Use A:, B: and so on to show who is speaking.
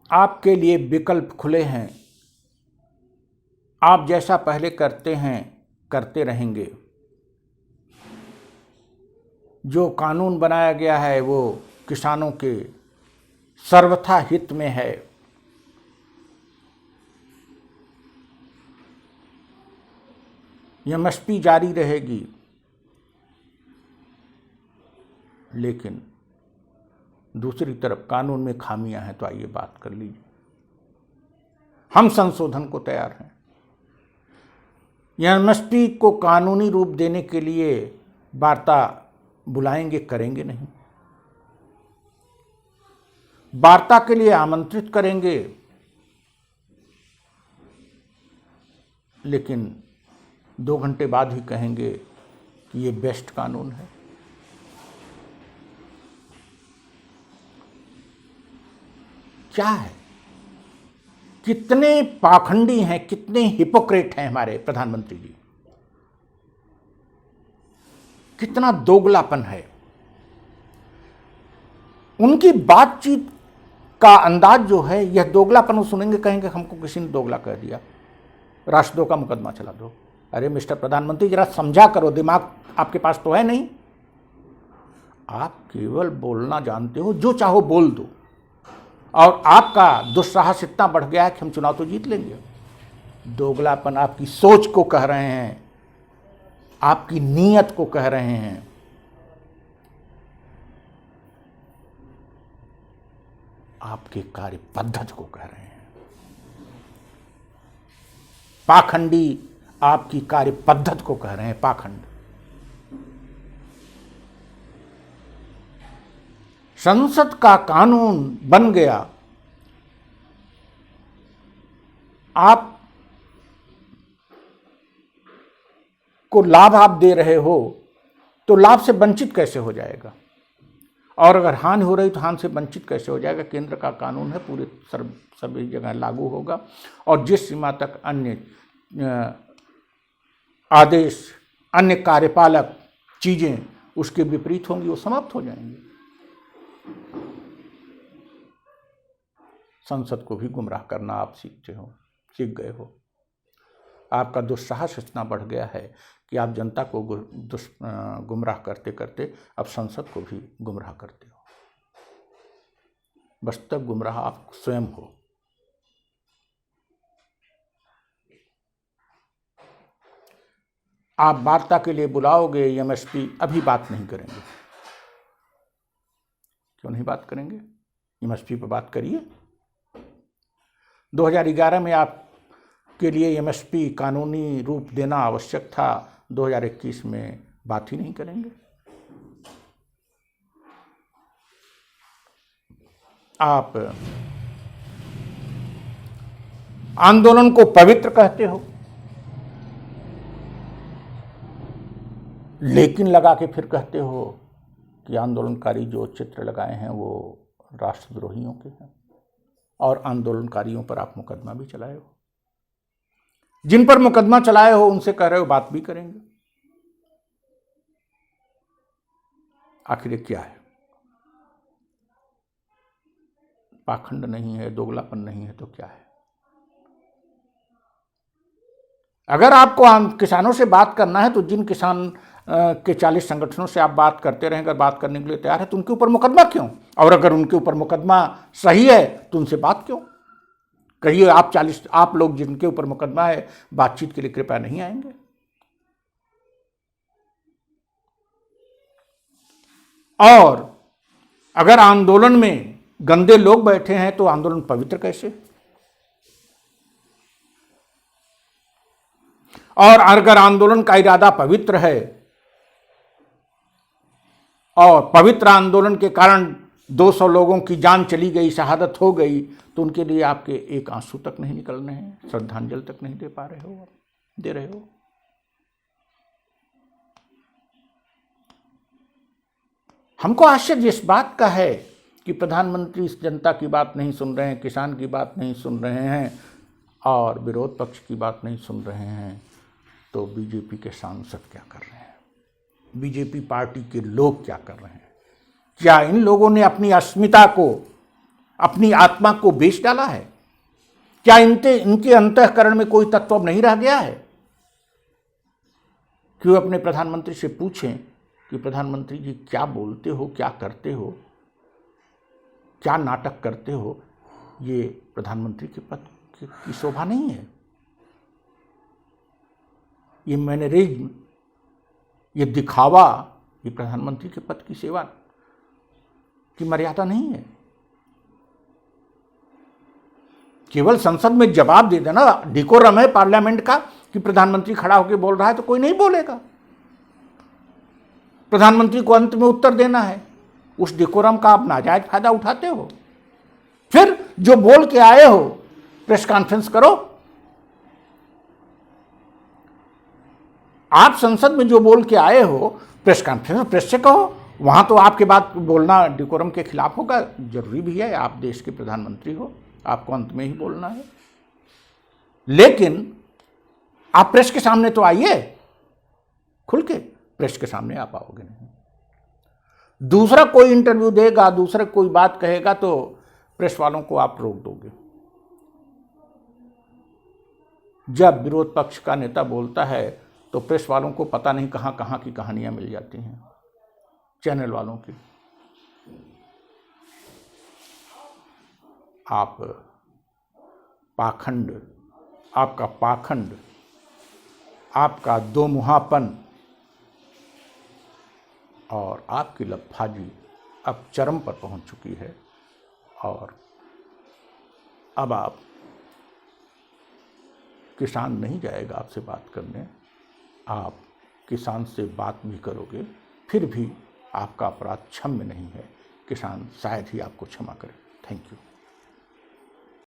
A: आपके लिए विकल्प खुले हैं। आप जैसा पहले करते हैं करते रहेंगे। जो कानून बनाया गया है वो किसानों के सर्वथा हित में है। एमएसपी जारी रहेगी, लेकिन दूसरी तरफ कानून में खामियां हैं, तो आइए बात कर लीजिए। हम संशोधन को तैयार हैं। एमएसपी को कानूनी रूप देने के लिए वार्ता बुलाएंगे, करेंगे नहीं। वार्ता के लिए आमंत्रित करेंगे, लेकिन 2 घंटे बाद ही कहेंगे कि ये बेस्ट कानून है। क्या है? कितने पाखंडी हैं, कितने हिपोक्रेट हैं हमारे प्रधानमंत्री जी। कितना दोगलापन है। उनकी बातचीत का अंदाज जो है, यह दोगलापन वो सुनेंगे, कहेंगे हमको किसी ने दोगला कह दिया, राष्ट्रद्रोह का मुकदमा चला दो। अरे मिस्टर प्रधानमंत्री, जरा समझा करो, दिमाग आपके पास तो है नहीं। आप केवल बोलना जानते हो, जो चाहो बोल दो, और आपका दुस्साहस इतना बढ़ गया है कि हम चुनाव तो जीत लेंगे। दोगलापन आपकी सोच को कह रहे हैं, आपकी नीयत को कह रहे हैं। आपके कार्य पद्धति को कह रहे हैं। पाखंडी आपकी कार्य पद्धति को कह रहे हैं, पाखंड। संसद का कानून बन गया, आप को लाभ आप दे रहे हो, तो लाभ से वंचित कैसे हो जाएगा? और अगर हानि हो रही तो हानि से वंचित कैसे हो जाएगा? केंद्र का कानून है, पूरे सभी जगह लागू होगा, और जिस सीमा तक अन्य आदेश, अन्य कार्यपालक चीजें उसके विपरीत होंगी, वो समाप्त हो जाएंगी। संसद को भी गुमराह करना आप सीख गए हो। आपका दुस्साहस इतना बढ़ गया है कि आप जनता को गुमराह करते करते अब संसद को भी गुमराह करते हो। वास्तव गुमराह आप स्वयं हो। आप वार्ता के लिए बुलाओगे, एमएसपी अभी बात नहीं करेंगे। क्यों नहीं बात करेंगे? एमएसपी पर बात करिए। 2011 में आपके लिए एमएसपी कानूनी रूप देना आवश्यक था, 2021 में बात ही नहीं करेंगे। आप आंदोलन को पवित्र कहते हो, लेकिन लगा के फिर कहते हो कि आंदोलनकारी जो चित्र लगाए हैं वो राष्ट्रद्रोहियों के हैं, और आंदोलनकारियों पर आप मुकदमा भी चलाए हो। जिन पर मुकदमा चलाए हो उनसे कह रहे हो बात भी करेंगे। आखिर ये क्या है? पाखंड नहीं है, दोगलापन नहीं है, तो क्या है? अगर आपको किसानों से बात करना है तो जिन किसान के 40 संगठनों से आप बात करते रहें, अगर बात करने के लिए तैयार है तो उनके ऊपर मुकदमा क्यों? और अगर उनके ऊपर मुकदमा सही है तो उनसे बात क्यों? कहिए आप लोग जिनके ऊपर मुकदमा है, बातचीत के लिए कृपया नहीं आएंगे? और अगर आंदोलन में गंदे लोग बैठे हैं तो आंदोलन पवित्र कैसे? और अगर आंदोलन का इरादा पवित्र है और पवित्र आंदोलन के कारण 200 लोगों की जान चली गई, शहादत हो गई, तो उनके लिए आपके एक आंसू तक नहीं निकल रहे हैं, श्रद्धांजलि तक नहीं दे पा रहे हो, दे रहे हो। हमको आश्चर्य इस बात का है कि प्रधानमंत्री इस जनता की बात नहीं सुन रहे हैं, किसान की बात नहीं सुन रहे हैं, और विरोध पक्ष की बात नहीं सुन रहे हैं, तो बीजेपी के सांसद क्या कर रहे हैं? बीजेपी पार्टी के लोग क्या कर रहे हैं? क्या इन लोगों ने अपनी अस्मिता को अपनी आत्मा को बेच डाला है? क्या इनके अंतःकरण में कोई तत्व अब नहीं रह गया है कि वो अपने प्रधानमंत्री से पूछें कि प्रधानमंत्री जी क्या बोलते हो, क्या करते हो, क्या नाटक करते हो? ये प्रधानमंत्री के पद की शोभा नहीं है। ये मैनरिज्म, ये दिखावा, ये प्रधानमंत्री के पद की सेवा की मर्यादा नहीं है। केवल संसद में जवाब दे देना डिकोरम है पार्लियामेंट का कि प्रधानमंत्री खड़ा होकर बोल रहा है तो कोई नहीं बोलेगा। प्रधानमंत्री को अंत में उत्तर देना है, उस डिकोरम का आप नाजायज फायदा उठाते हो। फिर जो बोल के आए हो प्रेस कॉन्फ्रेंस करो। आप संसद में जो बोल के आए हो प्रेस कॉन्फ्रेंस में प्रेस से कहो, वहां तो आपके बात बोलना डिकोरम के खिलाफ होगा। जरूरी भी है, आप देश के प्रधानमंत्री हो, आपको अंत में ही बोलना है। लेकिन आप प्रेस के सामने तो आइए, खुल के प्रेस के सामने आप आओगे नहीं। दूसरा कोई इंटरव्यू देगा, दूसरा कोई बात कहेगा तो प्रेस वालों को आप रोक दोगे। जब विरोध पक्ष का नेता बोलता है तो प्रेस वालों को पता नहीं कहां कहां की कहानियां मिल जाती हैं, चैनल वालों की। आप पाखंड, आपका पाखंड, आपका दोमुहापन और आपकी लफाजी अब चरम पर पहुंच चुकी है। और अब आप किसान नहीं जाएगा आपसे बात करने, आप किसान से बात भी करोगे फिर भी आपका अपराध क्षम्य नहीं है। किसान शायद ही आपको क्षमा करे। Thank you.